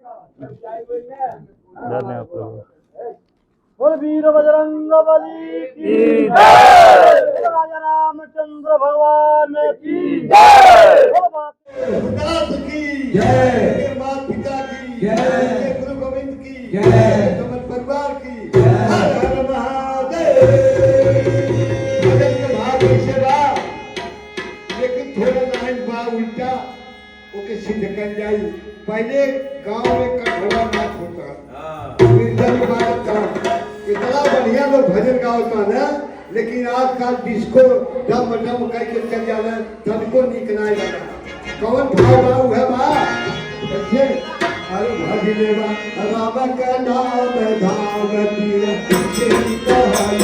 धन्यवाद प्रभु। बोल वीर बजरंग बली की जय। राजा रामचंद्र भगवान की जय। की जय, माता पिता की जय, गुरु गोविंद की जय, समझ परिवार की हर हर महादेव। भजन के भाग से बा, लेकिन थोड़ा लाइन बा उल्टा ओके सिद्ध कर जाई। पहले गांव में कठोरा नाच होता, कीर्तन बात था, इतना बढ़िया लोग भजन गाता ना, लेकिन आजकल डिस्को डम डम करके चल जाना, तनको निकला लगा। कौन भाव बाबू है बा देखिए, अरे भजने बा राम का नाम धाम तीर तेरी कहानी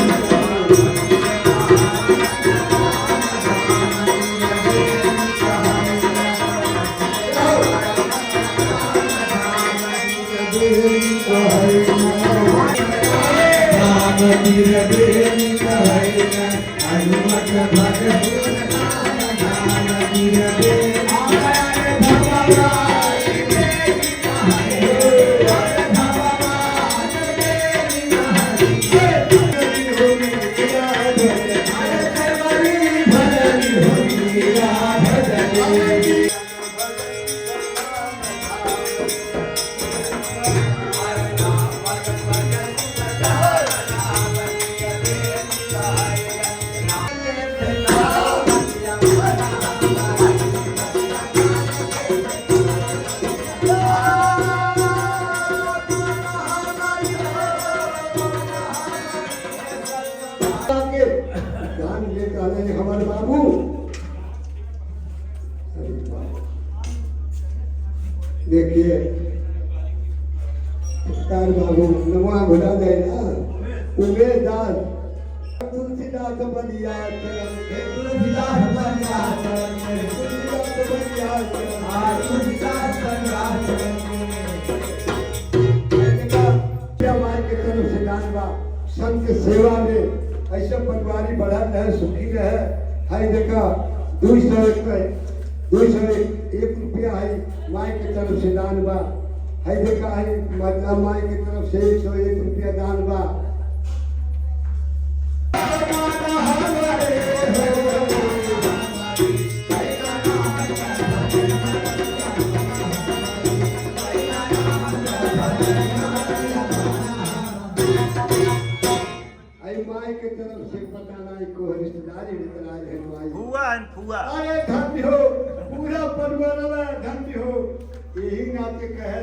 हमारे बाबू देखिए कार बाबू नवा भुला जाए ना उमेदार तुलसीदास बलिया चरण तुलसीदास बलिया चरण तुलसीदास बलिया चरण तुलसीदास बलिया चरण क्या माई के तरफ से दान बा संत सेवा में ऐसे परिवारी बढ़ा रहे, सुखी रहे। हाई देखा 201 रुपया है माई के तरफ से दान बा। हाई देखा है मतलब माई के तरफ से 101 रुपया दान बा। माई के तरफ से पता नहीं को रिश्तेदारी निकला है माई फुआ अरे धन्य हो पूरा परिवार में धन्य हो यही नाते कहे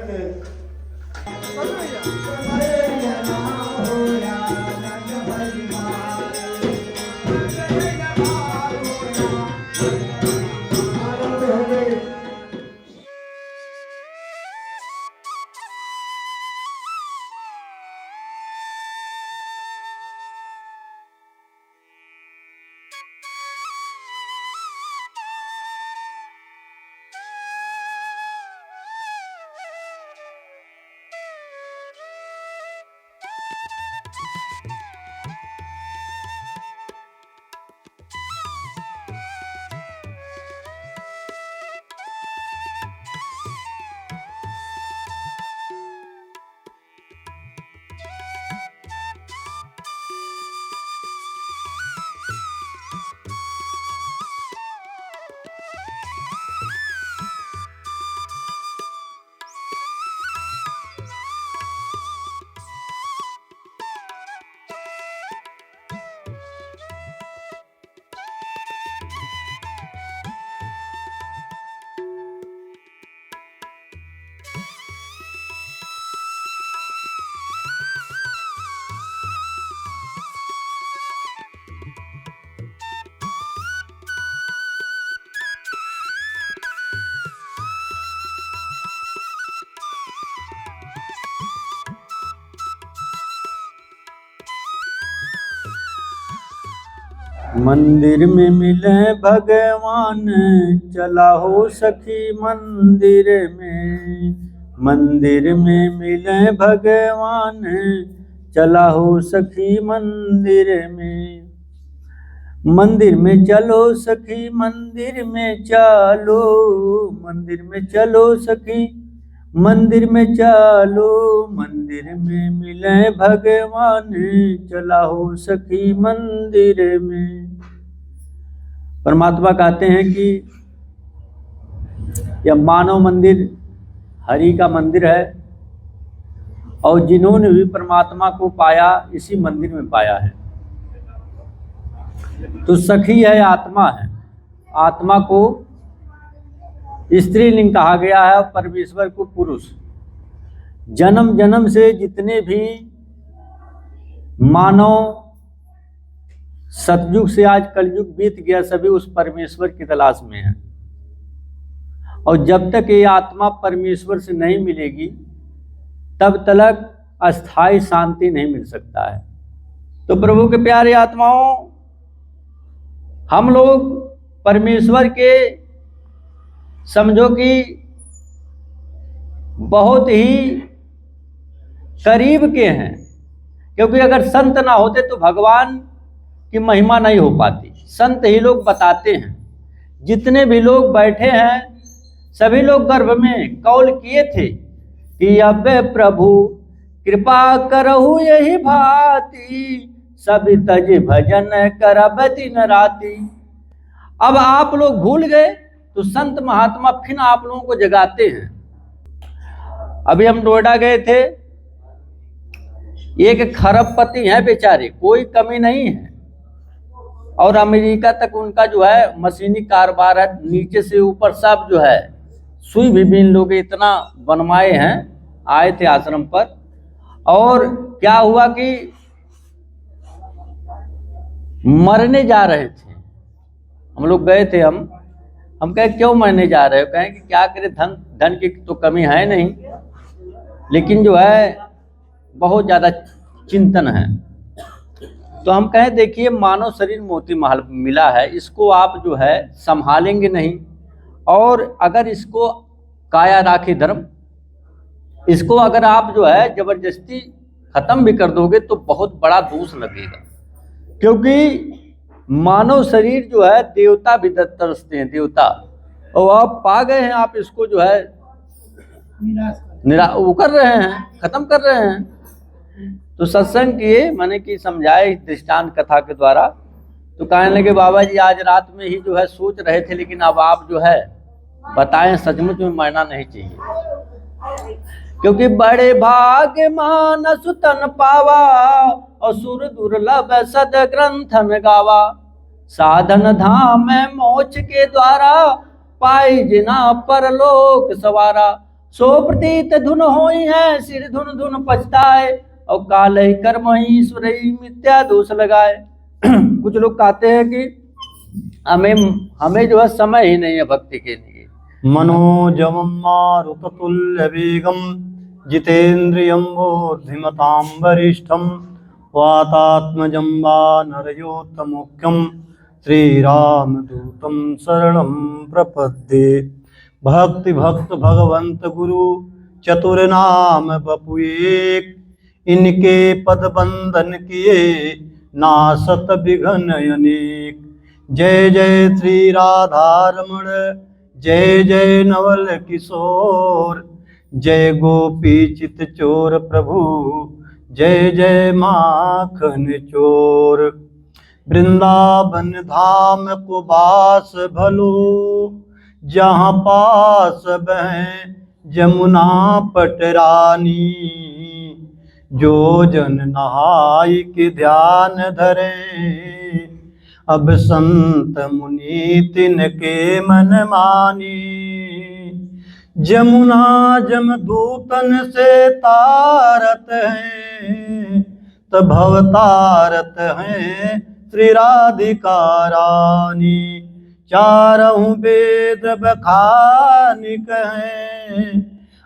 मंदिर में मिले भगवान, चला हो सखी मंदिर में। मंदिर में मिले भगवान, चला हो सखी मंदिर में। मंदिर में चलो सखी मंदिर में चलो, मंदिर में चलो सखी मंदिर में चलो मंदिर में मिले भगवान, चला हो सखी मंदिर में। परमात्मा कहते हैं कि यह मानव मंदिर हरि का मंदिर है, और जिन्होंने भी परमात्मा को पाया इसी मंदिर में पाया है। तो सखी है आत्मा है, आत्मा को स्त्रीलिंग कहा गया है और परमेश्वर को पुरुष। जन्म जन्म से जितने भी मानव सतयुग से आज कलयुग बीत गया, सभी उस परमेश्वर की तलाश में है। और जब तक ये आत्मा परमेश्वर से नहीं मिलेगी तब तक अस्थाई शांति नहीं मिल सकता है। तो प्रभु के प्यारे आत्माओं, हम लोग परमेश्वर के समझो कि बहुत ही करीब के हैं, क्योंकि अगर संत ना होते तो भगवान की महिमा नहीं हो पाती। संत ही लोग बताते हैं। जितने भी लोग बैठे हैं सभी लोग गर्भ में कौल किए थे कि अब प्रभु कृपा करहु यही भांति, सभी तज भजन करब दिन राति। अब आप लोग भूल गए तो संत महात्मा फिर आप लोगों को जगाते हैं। अभी हम नोएडा गए थे, एक खरबपति हैं बेचारे, कोई कमी नहीं है, और अमेरिका तक उनका जो है मशीनी कारोबार है, नीचे से ऊपर सब जो है सुई भी बीन लोग इतना बनवाए हैं। आए थे आश्रम पर, और क्या हुआ कि मरने जा रहे थे। हम लोग गए थे, हम कहे क्यों मरने जा रहे हो? कहें कि क्या करें, धन की तो कमी है नहीं, लेकिन जो है बहुत ज़्यादा चिंतन है। तो हम कहें देखिए मानव शरीर मोती महल मिला है, इसको आप जो है संभालेंगे नहीं, और अगर इसको काया राखी धर्म, इसको अगर आप जो है जबरदस्ती खत्म भी कर दोगे तो बहुत बड़ा दोष लगेगा। क्योंकि मानव शरीर जो है देवता भी तरसते हैं, देवता, और आप पा गए हैं, आप इसको जो है वो कर रहे हैं, खत्म कर रहे हैं। तो सत्संग किए, मैंने कि समझाए दृष्टांत कथा के द्वारा। तो कहने लगे बाबा जी आज रात में ही जो है सोच रहे थे, लेकिन अब आप जो है बताएं सचमुच में मरना नहीं चाहिए। क्योंकि बड़े भाग्य मानस तन पावा, असुर दुर्लभ सद ग्रंथन गावा, साधन धाम में मोक्ष के द्वारा, पाई जिना परलोक सवारा। सो प्रतीत धुन होई है, सिर धुन धुन पछताए, और काल ही कर्म ही ईश्वर ही मिथ्या दोष लगाए। कुछ लोग कहते हैं कि हमें जो है समय ही नहीं है भक्ति के लिए। मनोजवं मारुततुल्य वेगं, जितेन्द्रियं बुद्धिमतां वरिष्ठं, वातात्मजं वानरयोत्तमोख्यं, श्रीरामदूतं शरणं प्रपद्ये। भक्ति भक्त भगवंत गुरु चतुर नाम बपु एक, इनके पद बंधन किए नासत विघन अनेक। जय जय श्री राधारमण, जय जय नवल किशोर, जय गोपी चित चोर प्रभु, जय जय माखन चोर। वृंदावन धाम को बास भलो, जहाँ पास बह जमुना पटरानी, जो जन नहाई के ध्यान धरे, अब संत मुनि तिनके मन मानी। जमुना जमदूतन से तारत है, तब भव तारत है श्री राधिका रानी। चारहु वेद बखानी कहे,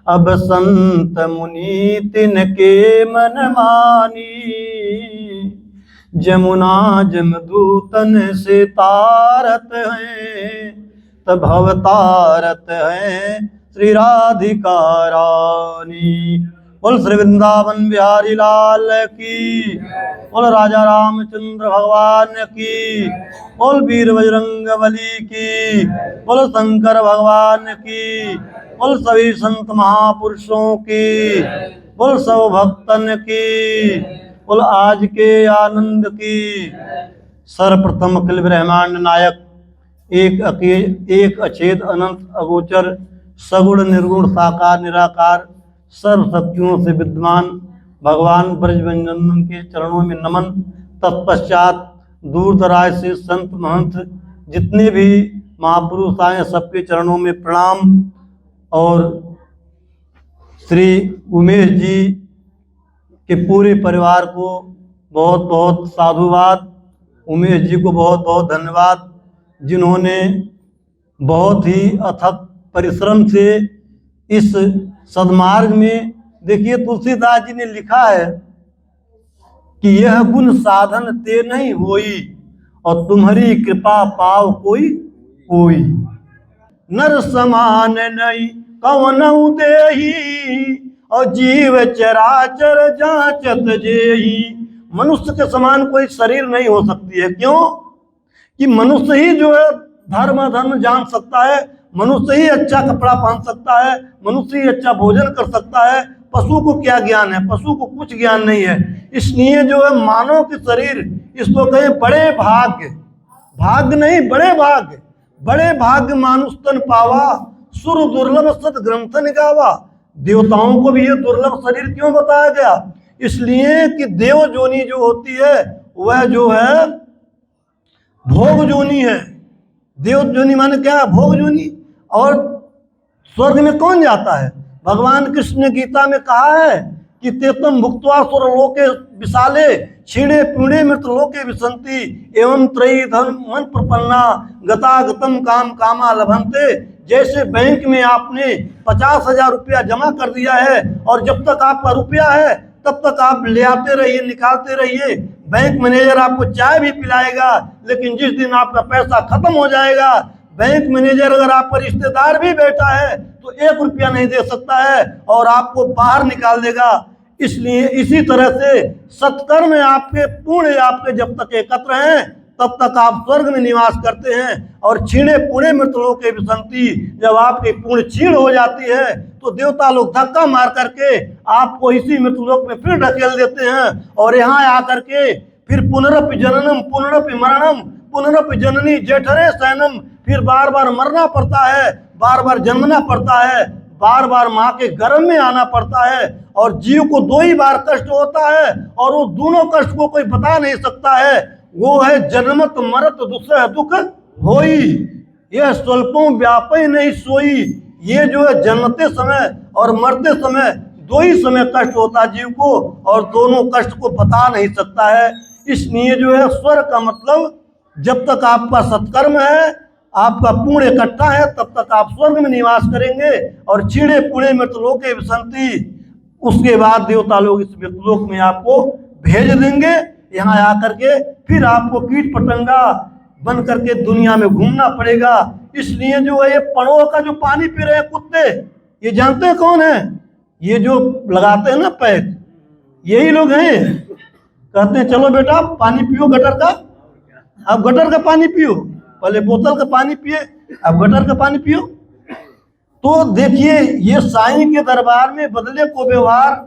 अब संत मुनि तिनके मन मानी। जमुना जमदूतन से तारत है, तब भव तारत है श्री राधिका रानी। बोल श्री वृंदावन बिहारी लाल की, बोल राजा रामचंद्र भगवान की, बोल वीर बजरंग बली की, बोल शंकर भगवान की, बोल सभी संत महापुरुषों की, बोल सब भक्तन की, बोल आज के आनंद की। सर्वप्रथम अखिल ब्रह्मांड नायक, एक अछेद अनंत अगोचर सगुण निर्गुण साकार निराकार सर्व शक्तियों से विद्यमान भगवान ब्रजबंदन के चरणों में नमन। तत्पश्चात दूर दराज से संत महंत जितने भी महापुरुष आए सबके चरणों में प्रणाम। और श्री उमेश जी के पूरे परिवार को बहुत बहुत साधुवाद। उमेश जी को बहुत बहुत धन्यवाद, जिन्होंने बहुत ही अथक परिश्रम से इस सद्मार्ग में, देखिए तुलसीदास जी ने लिखा है कि यह गुण साधन ते नहीं होई और तुम्हारी कृपा पाव कोई कोई। नर समान नहीं कवनऊ देही और जीव चराचर जांचत जेही। मनुष्य के समान कोई शरीर नहीं हो सकती है। क्यों? कि मनुष्य ही जो है धर्म जान सकता है, मनुष्य ही अच्छा कपड़ा पहन सकता है, मनुष्य ही अच्छा भोजन कर सकता है। पशु को क्या ज्ञान है? पशु को कुछ ज्ञान नहीं है। इसलिए जो है मानव के शरीर, इसको कहें बड़े भाग्य, भाग्य नहीं बड़े भाग्य, बड़े भाग्य मानुष तन पावा सुर दुर्लभ सत ग्रंथ निगावा। देवताओं को भी ये दुर्लभ शरीर क्यों बताया गया? इसलिए कि देव जोनी जो होती है वह जो है भोग जोनी है। देव जोनी माने क्या? भोग जोनी। और स्वर्ग में कौन जाता है? भगवान कृष्ण ने गीता में कहा है कि तेतम भुक्त्वा सुर लोके विशाले क्षीणे पीणे मृत लोके विसंति एवं त्रयी धन मन प्रपन्ना गतागतम काम कामा लभंते। जैसे बैंक में आपने 50,000 रुपया जमा कर दिया है और जब तक आपका रुपया है तब तक आप ले आते रहिए, निकालते रहिए। बैंक मैनेजर आपको चाय भी पिलाएगा, लेकिन जिस दिन आपका पैसा खत्म हो जाएगा, बैंक मैनेजर अगर आपका रिश्तेदार भी बैठा है तो 1 रुपया नहीं दे सकता है और आपको बाहर निकाल देगा। इसलिए इसी तरह से सत्कर्म आपके पुण्य आपके जब तक एकत्र हैं तब तक आप स्वर्ग में निवास करते हैं। और छीणे पुणे मृतलोक के विसंति, जब आपकी पुण्य क्षीण हो जाती है तो देवता लोग धक्का मार करके आपको इसी मृतलोक में फिर ढकेल देते हैं और यहाँ आकर के फिर पुनरपि जननम पुनरपि मरणम पुनरपि जननी जेठरे सैनम, फिर बार बार मरना पड़ता है, बार बार जन्मना पड़ता है, बार बार माँ के गर्भ में आना पड़ता है। और जीव को 2 ही बार कष्ट होता है और वो दोनों कष्ट को कोई बता नहीं सकता है। वो है जन्मत मरत दुसह दुख होई, यह स्वल्पों व्यापी नहीं सोई। ये जो है जन्मते समय और मरते समय 2 ही समय कष्ट होता है जीव को और दोनों कष्ट को बता नहीं सकता है। इसलिए जो है स्वर्ग का मतलब जब तक आपका सत्कर्म है, आपका पुण्य इकट्ठा है, तब तक आप स्वर्ग में निवास करेंगे। और छीणे पुणे मृतलोके विसंति, उसके बाद देवता लोग इस मृतलोक में आपको भेज देंगे। यहाँ आकर के फिर आपको कीट पतंगा बन करके दुनिया में घूमना पड़ेगा। इसलिए जो है ये पड़ों का जो पानी पी रहे हैं कुत्ते, ये जानते हैं कौन है? ये जो लगाते हैं ना पैक, यही लोग हैं। कहते हैं चलो बेटा पानी पियो गटर का, अब गटर का पानी पियो, पहले बोतल का पानी पिए, अब गटर का पानी पियो। तो देखिए ये साईं के दरबार में बदले को व्यवहार,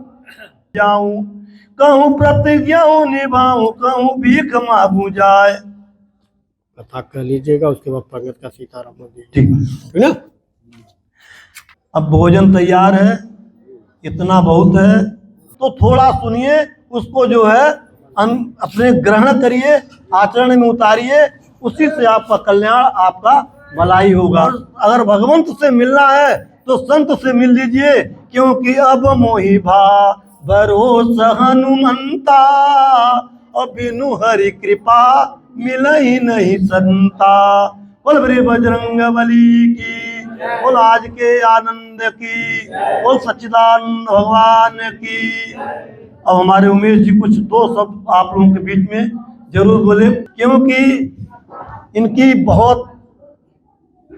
जाऊं कहूं प्रतिज्ञा निभाऊं कहूं भीख मांगू जाए। कथा कर लीजिएगा, उसके बाद पंगत का सीताराम बोल दीजिए, ठीक है ना? अब भोजन तैयार है, इतना बहुत है, तो थोड़ा सुनिए, उसको जो है अपने ग्रहण करिए, आचरण में उतारिए, उसी से आपका कल्याण, आपका भलाई होगा। अगर भगवंत से मिलना है तो संत से मिल लीजिए, क्योंकि अब मोहि भा भरोसा हनुमंता और बिनु हरि कृपा मिल ही नहीं संता। बोल श्री बजरंग बली की, बोल आज के आनंद की, बोल सच्चिदानंद भगवान की। अब हमारे उमेश जी कुछ 2 शब्द आप लोगों के बीच में जरूर बोले, क्योंकि इनकी बहुत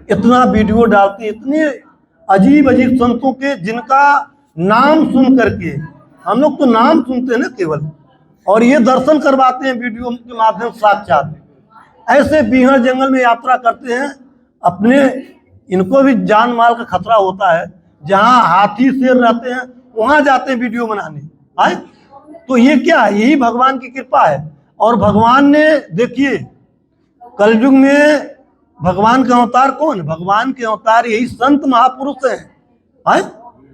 इतना वीडियो डालती, इतने अजीब अजीब संतों के जिनका नाम सुन करके, हम लोग तो नाम सुनते हैं ना केवल, और ये दर्शन करवाते हैं वीडियो के माध्यम से साक्षात। ऐसे बिहार जंगल में यात्रा करते हैं, अपने इनको भी जान माल का खतरा होता है, जहाँ हाथी शेर रहते हैं वहां जाते हैं वीडियो बनाने। आए तो ये क्या है? यही भगवान की कृपा है। और भगवान ने देखिए कलयुग में भगवान का अवतार कौन है? भगवान के अवतार यही संत महापुरुष हैं। आए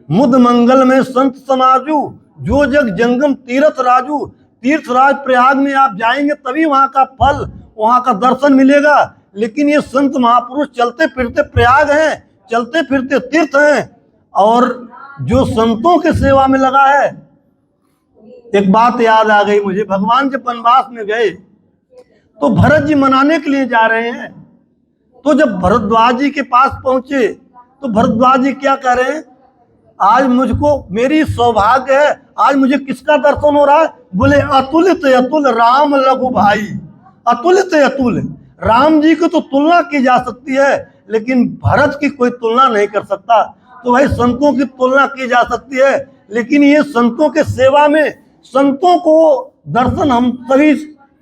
मुद मंगल में संत समाजू, जो जग जंगम तीर्थ राजू। तीर्थराज प्रयाग में आप जाएंगे तभी वहां का फल, वहां का दर्शन मिलेगा। लेकिन ये संत महापुरुष चलते फिरते प्रयाग हैं, चलते फिरते तीर्थ हैं, और जो संतों के सेवा में लगा है। एक बात याद आ गई मुझे, भगवान जब वनवास में गए तो भरत जी मनाने के लिए जा रहे हैं। तो जब भरद्वाज जी के पास पहुंचे तो भरद्वाज जी क्या कह रहे हैं? आज मुझको, मेरी सौभाग्य है, आज मुझे किसका दर्शन हो रहा है? बोले अतुलित अतुल राम लघु भाई। अतुलित अतुल राम जी को तो तुलना की जा सकती है, लेकिन भरत की कोई तुलना नहीं कर सकता। तो भाई संतों की तुलना की जा सकती है, लेकिन ये संतों के सेवा में, संतों को दर्शन हम सभी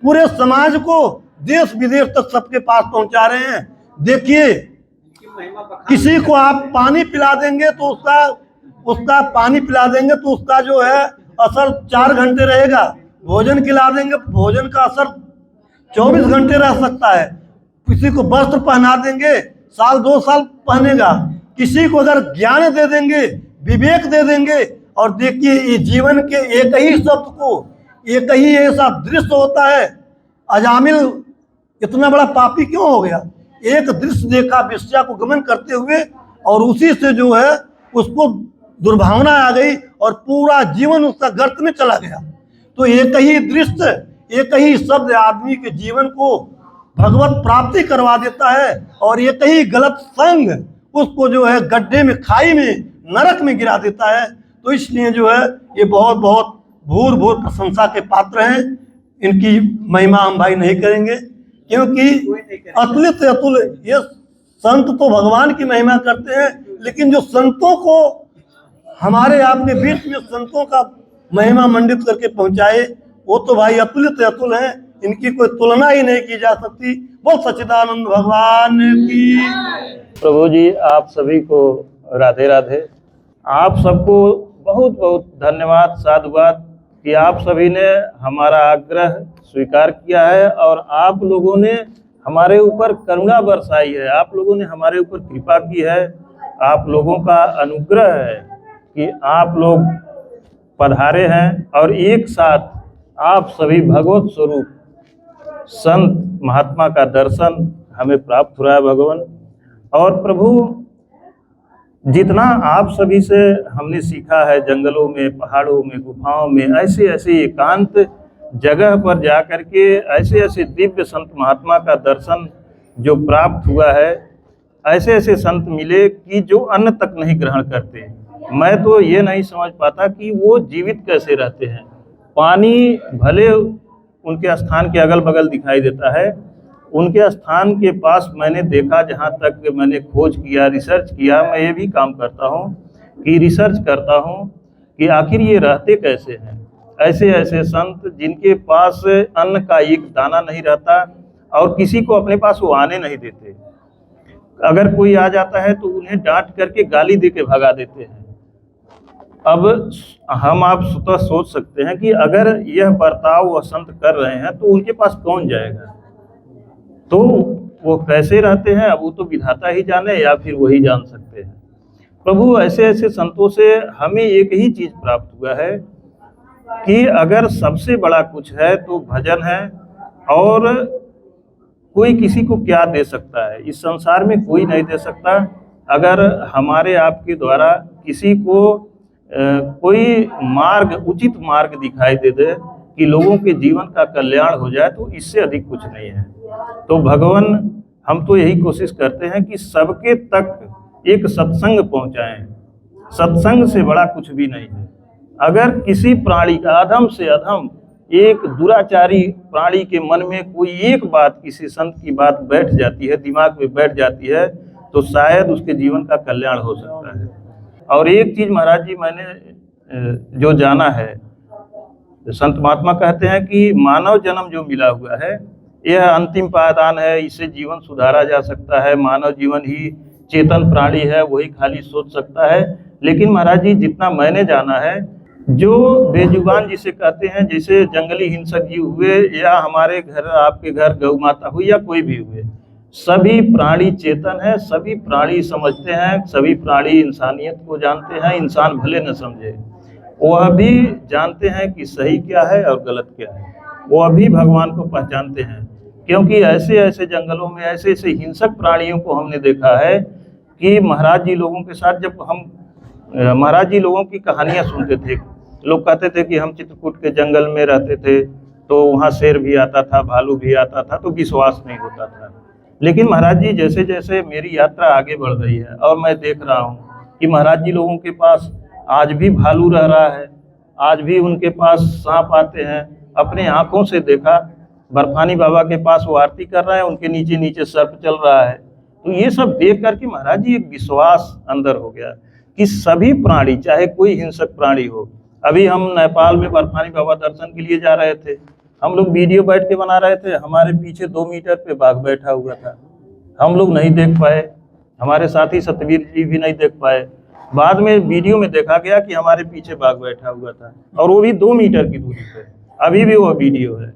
पूरे समाज को देश विदेश तक सबके पास पहुंचा रहे हैं। देखिए किसी को आप पानी पिला देंगे तो उसका पानी पिला देंगे तो उसका जो है असर 4 घंटे रहेगा। भोजन खिला देंगे, भोजन का असर 24 घंटे रह सकता है। किसी को वस्त्र पहना देंगे, 1-2 साल पहनेगा। किसी को अगर ज्ञान दे देंगे, विवेक दे देंगे, और देखिए ये जीवन के एक ही शब्द को, एक ही ऐसा दृश्य होता है। अजामिल इतना बड़ा पापी क्यों हो गया? एक दृश्य देखा वेश्या को गमन करते हुए, और उसी से जो है उसको दुर्भावना आ गई और पूरा जीवन उसका गर्त में चला गया। तो एक ही दृश्य, एक ही शब्द आदमी के जीवन को भगवत प्राप्ति करवा देता है, और एक ही गलत संग उसको जो है गड्ढे में, खाई में, नरक में गिरा देता है। तो इसलिए जो है ये बहुत बहुत भूर भूर प्रशंसा के पात्र हैं। इनकी महिमा हम भाई नहीं करेंगे, क्योंकि अतुलित अतुल, ये संत तो भगवान की महिमा करते हैं, लेकिन जो संतों को हमारे आपके बीच में संतों का महिमा मंडित करके पहुंचाए, वो तो भाई अतुलित अतुल हैं। इनकी कोई तुलना ही नहीं की जा सकती। बोल सच्चिदानंद भगवान की। प्रभु जी आप सभी को राधे राधे। आप सबको बहुत बहुत धन्यवाद, साधुवाद कि आप सभी ने हमारा आग्रह स्वीकार किया है और आप लोगों ने हमारे ऊपर करुणा बरसाई है, आप लोगों ने हमारे ऊपर कृपा की है। आप लोगों का अनुग्रह है कि आप लोग पधारे हैं और एक साथ आप सभी भगवत स्वरूप संत महात्मा का दर्शन हमें प्राप्त हो रहा है भगवान। और प्रभु जितना आप सभी से हमने सीखा है, जंगलों में, पहाड़ों में, गुफाओं में, ऐसे ऐसे एकांत जगह पर जा कर के ऐसे ऐसे दिव्य संत महात्मा का दर्शन जो प्राप्त हुआ है, ऐसे ऐसे संत मिले कि जो अन्न तक नहीं ग्रहण करते। मैं तो ये नहीं समझ पाता कि वो जीवित कैसे रहते हैं। पानी भले उनके स्थान के अगल बगल दिखाई देता है, उनके स्थान के पास मैंने देखा, जहाँ तक मैंने खोज किया, रिसर्च किया, मैं ये भी काम करता हूँ कि रिसर्च करता हूँ कि आखिर ये रहते कैसे हैं। ऐसे ऐसे संत जिनके पास अन्न का एक दाना नहीं रहता और किसी को अपने पास वो आने नहीं देते। अगर कोई आ जाता है तो उन्हें डांट करके गाली दे के भगा देते हैं। अब हम आप स्वतः सोच सकते हैं कि अगर यह बर्ताव वह संत कर रहे हैं तो उनके पास कौन जाएगा, तो वो कैसे रहते हैं, अब वो तो विधाता ही जाने या फिर वही जान सकते हैं। प्रभु ऐसे ऐसे संतों से हमें एक ही चीज प्राप्त हुआ है कि अगर सबसे बड़ा कुछ है तो भजन है, और कोई किसी को क्या दे सकता है, इस संसार में कोई नहीं दे सकता। अगर हमारे आपके द्वारा किसी को कोई मार्ग, उचित मार्ग दिखाई दे दे कि लोगों के जीवन का कल्याण हो जाए, तो इससे अधिक कुछ नहीं है। तो भगवान हम तो यही कोशिश करते हैं कि सबके तक एक सत्संग पहुंचाएं। सत्संग से बड़ा कुछ भी नहीं है। अगर किसी प्राणी का, अधम से अधम एक दुराचारी प्राणी के मन में कोई एक बात, किसी संत की बात बैठ जाती है, दिमाग में बैठ जाती है, तो शायद उसके जीवन का कल्याण हो सकता है। और एक चीज महाराज जी मैंने जो जाना है, संत महात्मा कहते हैं कि मानव जन्म जो मिला हुआ है यह अंतिम पायदान है, इससे जीवन सुधारा जा सकता है। मानव जीवन ही चेतन प्राणी है, वही खाली सोच सकता है। लेकिन महाराज जी जितना मैंने जाना है, जो बेजुबान जिसे कहते हैं, जैसे जंगली हिंसक जीव हुए या हमारे घर, आपके घर गौ माता हुई या कोई भी हुए, सभी प्राणी चेतन है, सभी प्राणी समझते हैं, सभी प्राणी इंसानियत को जानते हैं। इंसान भले न समझे, वह भी जानते हैं कि सही क्या है और गलत क्या है। वह भी भगवान को पहचानते हैं, क्योंकि ऐसे ऐसे जंगलों में ऐसे ऐसे हिंसक प्राणियों को हमने देखा है कि महाराज जी लोगों के साथ, जब हम महाराज जी लोगों की कहानियां सुनते थे, लोग कहते थे कि हम चित्रकूट के जंगल में रहते थे तो वहाँ शेर भी आता था, भालू भी आता था, तो विश्वास नहीं होता था। लेकिन महाराज जी जैसे जैसे मेरी यात्रा आगे बढ़ रही है और मैं देख रहा हूँ कि महाराज जी लोगों के पास आज भी भालू रह रहा है, आज भी उनके पास सांप आते हैं। अपने आंखों से देखा, बर्फानी बाबा के पास वो आरती कर रहे हैं, उनके नीचे नीचे सर्प चल रहा है। तो ये सब देख करके महाराज जी एक विश्वास अंदर हो गया कि सभी प्राणी, चाहे कोई हिंसक प्राणी हो। अभी हम नेपाल में बर्फानी बाबा दर्शन के लिए जा रहे थे, हम लोग वीडियो बैठ के बना रहे थे, हमारे पीछे 2 मीटर पे बाघ बैठा हुआ था। हम लोग नहीं देख पाए, हमारे साथी सतवीर जी भी नहीं देख पाए। बाद में वीडियो में देखा गया कि हमारे पीछे बाघ बैठा हुआ था, और वो भी 2 मीटर की दूरी पे। अभी भी वो वीडियो है।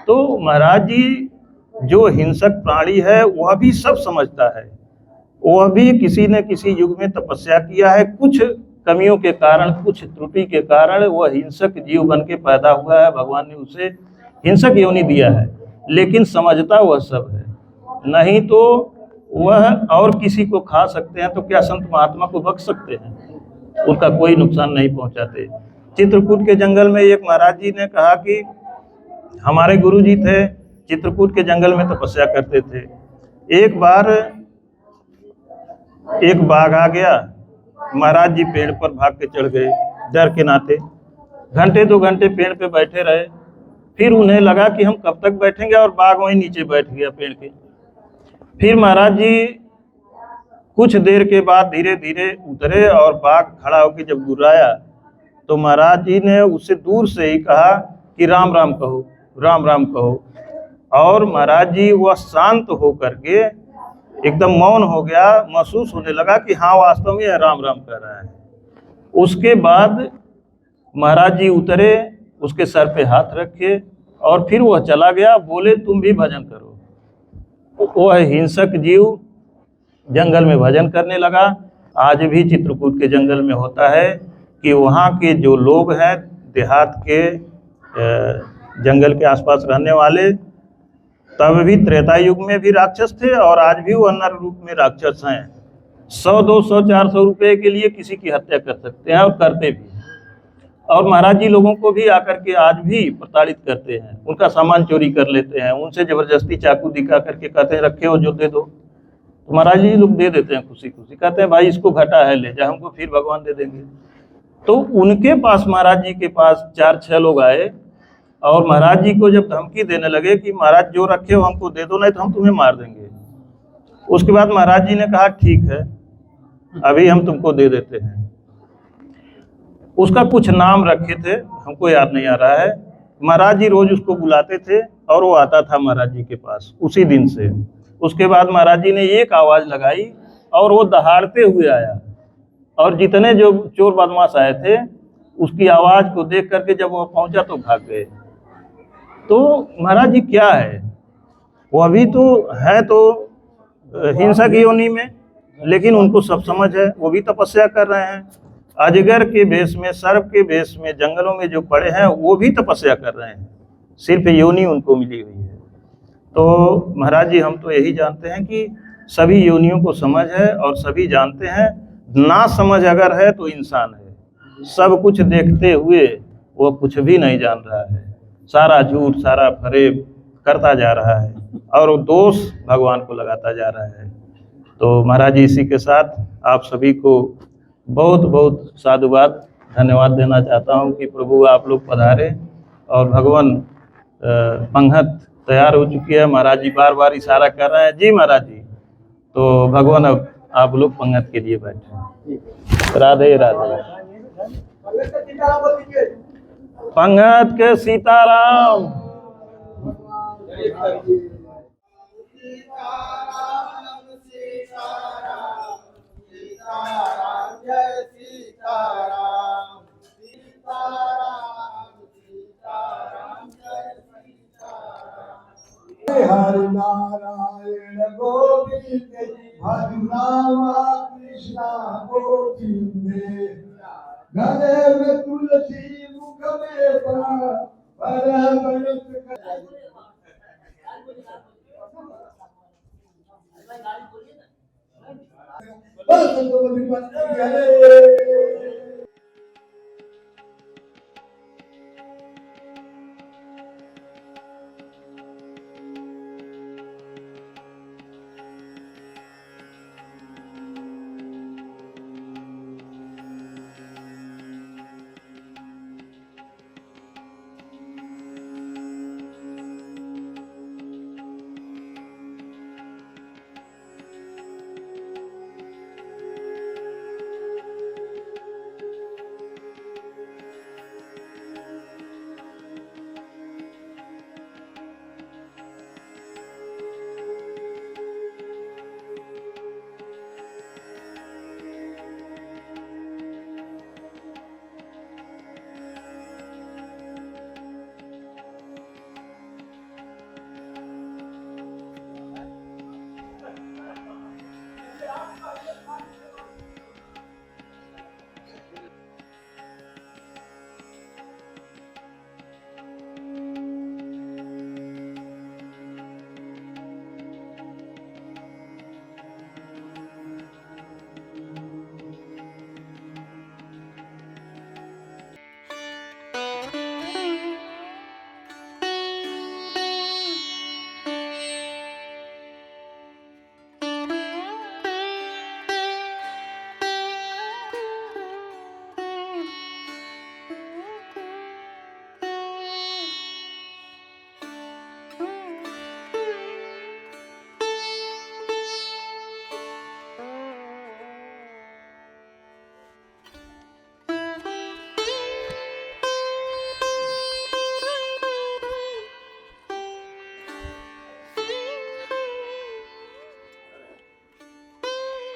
तो महाराज जी जो हिंसक प्राणी है वह भी सब समझता है, वह भी किसी न किसी युग में तपस्या किया है, कुछ कमियों के कारण, कुछ त्रुटि के कारण वह हिंसक जीव बन के पैदा हुआ है। भगवान ने उसे हिंसक योनि दिया है, लेकिन समझता वह सब है। नहीं तो वह और किसी को खा सकते हैं तो क्या संत महात्मा को बख्श सकते हैं? उनका कोई नुकसान नहीं पहुंचाते। चित्रकूट के जंगल में एक महाराज जी ने कहा कि हमारे गुरु जी थे, चित्रकूट के जंगल में तपस्या करते थे। एक बार एक बाघ आ गया, महाराज जी पेड़ पर भाग के चढ़ गए डर के नाते। घंटे 2 घंटे पेड़ पे बैठे रहे, फिर उन्हें लगा कि हम कब तक बैठेंगे, और बाघ वहीं नीचे बैठ गया पेड़ के। फिर महाराज जी कुछ देर के बाद धीरे धीरे उतरे और बाघ खड़ा होकर जब गुर्राया तो महाराज जी ने उससे दूर से ही कहा कि राम राम कहो, राम राम कहो। और महाराज जी वह शांत होकर के एकदम मौन हो गया, महसूस होने लगा कि हाँ वास्तव में यह राम राम कह रहा है। उसके बाद महाराज जी उतरे, उसके सर पे हाथ रखे और फिर वह चला गया। बोले तुम भी भजन करो। वह हिंसक जीव जंगल में भजन करने लगा। आज भी चित्रकूट के जंगल में होता है कि वहाँ के जो लोग हैं, देहात के जंगल के आसपास रहने वाले, तब भी त्रेता युग में भी राक्षस थे और आज भी वो नर रूप में राक्षस हैं। 100, 200, 400 रुपए के लिए किसी की हत्या कर सकते हैं और करते भी। और महाराज जी लोगों को भी आकर के आज भी प्रताड़ित करते हैं, उनका सामान चोरी कर लेते हैं, उनसे जबरदस्ती चाकू दिखा करके कहते हैं रखे हो जो दे दो। तो महाराज जी लोग दे देते हैं खुशी खुशी, कहते हैं भाई इसको घटा है ले जा, हमको फिर भगवान दे देंगे। तो उनके पास, महाराज जी के पास 4-6 लोग आए और महाराज जी को जब धमकी देने लगे कि महाराज जो रखे हो हमको दे दो, नहीं तो हम तुम्हें मार देंगे। उसके बाद महाराज जी ने कहा ठीक है, अभी हम तुमको दे देते हैं। उसका कुछ नाम रखे थे, हमको याद नहीं आ रहा है। महाराज जी रोज उसको बुलाते थे और वो आता था महाराज जी के पास उसी दिन से। उसके बाद महाराज जी ने एक आवाज़ लगाई और वो दहाड़ते हुए आया, और जितने जो चोर बदमाश आए थे उसकी आवाज़ को देख करके जब वो पहुंचा तो भाग गए। तो महाराज जी क्या है, वो अभी तो है तो हिंसा की योनि में, लेकिन उनको सब समझ है, वो भी तपस्या कर रहे हैं। अजगर के भेष में, सर्प के भेष में जंगलों में जो पड़े हैं वो भी तपस्या कर रहे हैं, सिर्फ योनि उनको मिली हुई है। तो महाराज जी हम तो यही जानते हैं कि सभी योनियों को समझ है और सभी जानते हैं। ना समझ अगर है तो इंसान है, सब कुछ देखते हुए वो कुछ भी नहीं जान रहा है, सारा झूठ सारा फरेब करता जा रहा है और वो दोष भगवान को लगाता जा रहा है। तो महाराज जी इसी के साथ आप सभी को बहुत बहुत साधुवाद धन्यवाद देना चाहता हूं कि प्रभु आप लोग पधारे और भगवान पंगत तैयार हो चुकी है। महाराज जी बार बार इशारा कर रहे हैं जी महाराज जी, तो भगवान अब आप लोग पंगत के लिए बैठे। राधे राधे। पंगत के सीताराम। सीताराम जय श्री सीताराम सीताराम सीताराम जय सीताराम। हरि नारायण गोविंद हरि नाम कृष्ण गोविंद। गले में तुलसी मुख में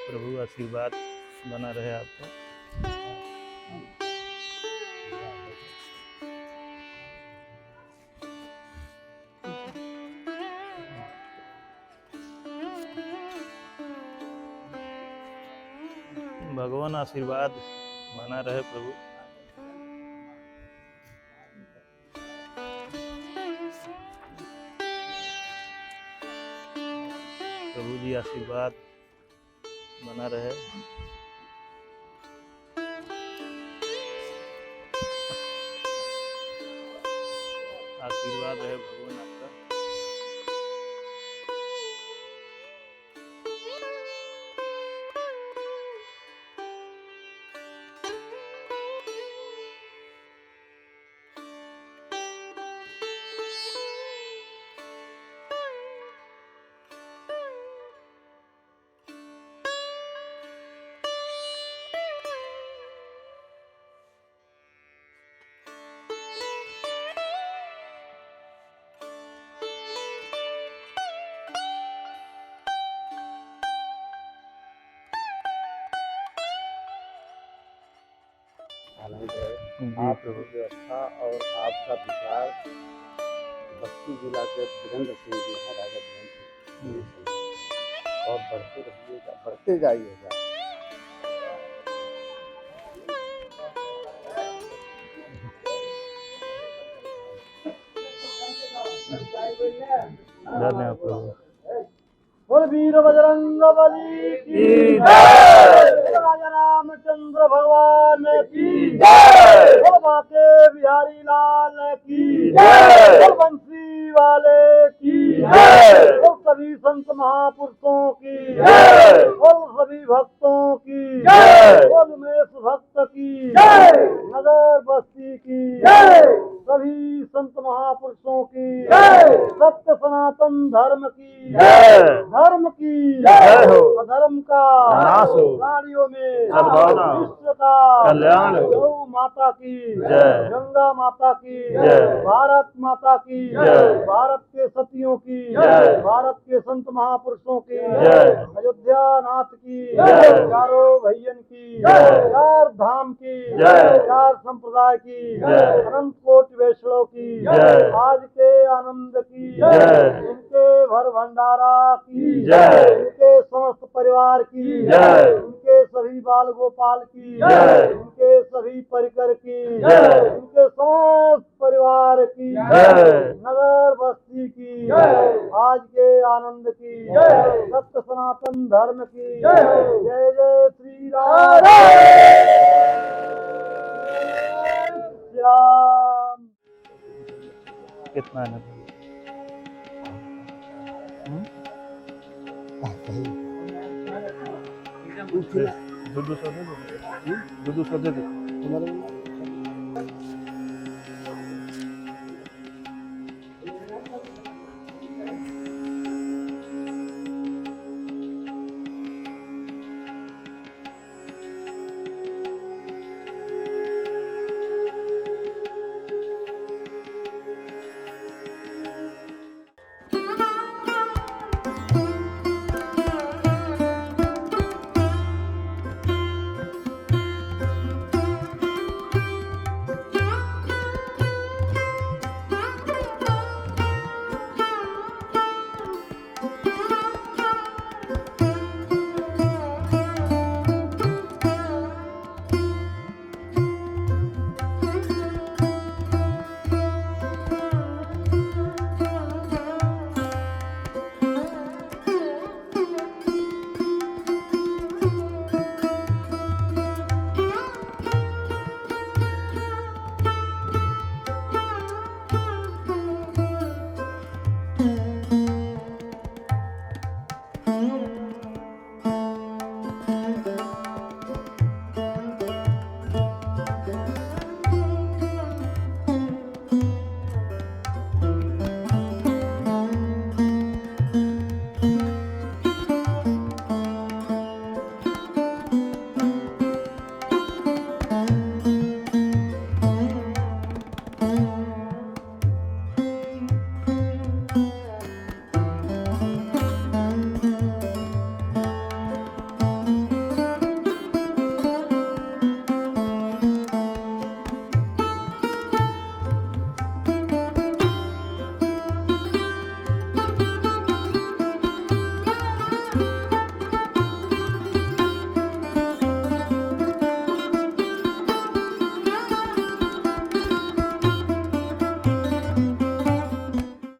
प्रभु आशीर्वाद बना रहे आपका। भगवान आशीर्वाद बना रहे प्रभु। प्रभु जी आशीर्वाद बना रहे। आशीर्वाद रहे भगवान आपका। आपकी व्यवस्था और आपका विचार बस्ती जिला के वीरेंद्र सिंह जी हैं, राजा वीरेंद्र सिंह, और बढ़ते रहिएगा, बढ़ते जाइएगा। धन्यवाद प्रभु। बोल वीर बजरंग बली की जय। राजा रामचंद्र भगवान की जय। बोल बाके बिहारी लाल की जय। बोल बंसी वाले की जय। बोल सभी संत महापुरुषों की जय। बोल सभी भक्तों की जय। बोल उमेश भक्त की जय। नगर बस्ती की जय। सभी संत महापुरुषों की जय। सत्य सनातन धर्म की जय। धर्म की जय हो। अधर्म का नाश हो। प्राणियों में सद्भावना। विश्व का कल्याण हो। गौ माता की जय। गंगा माता की जय। भारत माता की जय। भारत के सतियों की जय। भारत के संत महापुरुषों की जय। अयोध्या अयोध्यानाथ की जय। चारों भैयन की जय। चार धाम की जय। चार संप्रदाय की जय। अनंत कोटि वैष्णव की जय। आज के आनंद की जय। इनके भर भंडारा की जय। इनके समस्त परिवार की जय। इनके सभी बाल गोपाल की जय। इनके सभी परिकर की जय। इनके समस्त परिवार की जय। नगर बस्ती की आज के आनंद की सत्य सनातन धर्म की जय जय श्री राम श्याम। कितना है दो सौ दे दो, दो सौ दे दो।